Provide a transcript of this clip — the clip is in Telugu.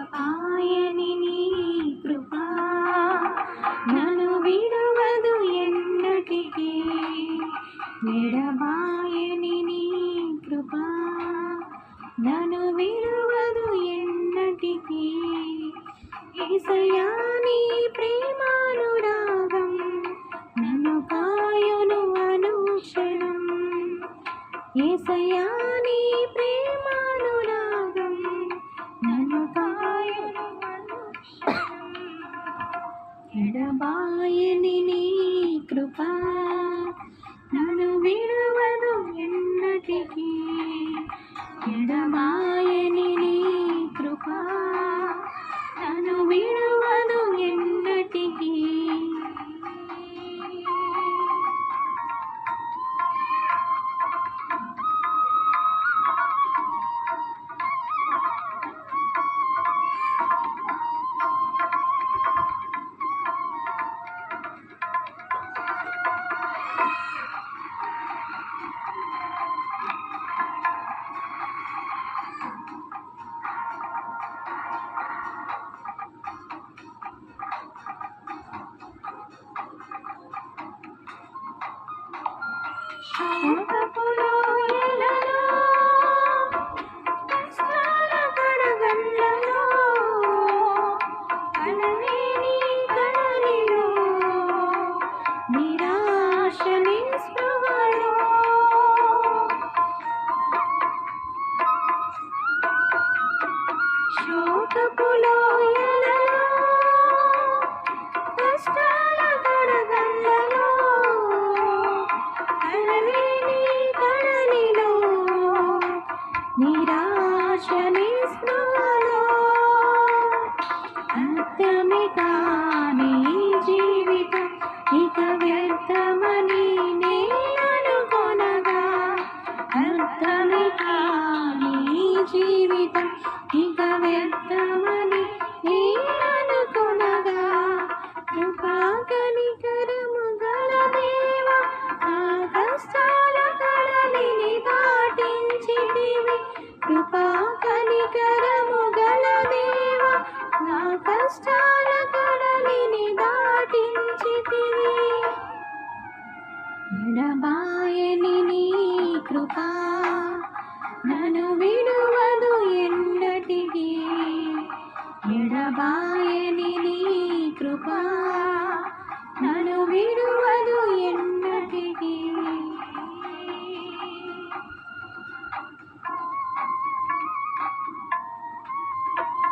ఎడబాయని నీ కృపా నన్ను విడువదు ఎన్నటికీ. ఎడబాయని నీ కృపా నన్ను విడువదు ఎన్నటికీ. యేసయ్యా నీ ప్రేమానురాగం నన్ను కాయును అనుక్షణం. యేసయ్యా నీ ప్రేమానురాగం నన్ను కాయును అనుక్షణం. ఎడబాయని నీ కృపా నన్ను విడువదు ఎన్నటికీ. ఎడబాయని నీ కృపా నన్ను విడువదు ఎన్నటికీ. శోకపు లోయలలో, కష్టాల కడగండ్లలో, కలలేని కడలిలో, నిరాశ నిస్పృహలో, శోకపు లోయలలో, కష్టాల కడగండ్లలో, కలలేని కడలిలో, నిరాశ నిస్పృహలో, అర్థమే కాని జీవితం ఇక వ్యర్థమని నే అనుకొనగా. అర్థమే కాని జీవితం ఇక వ్యర్థమని నే అనుకొనగా. కృపా కనికరము గల దేవా నా కష్టాల కడలిని దాటించితివి. కృపా కనికరము గల దేవా నా కష్టాల కడలిని దాటించితివి. ఎడబాయని నీ కృపా నన్ను విడువదు ఎన్నటికీ. ఎడబాయని నీ కృపా నన్ను విడువదు ఎన్నటికీ.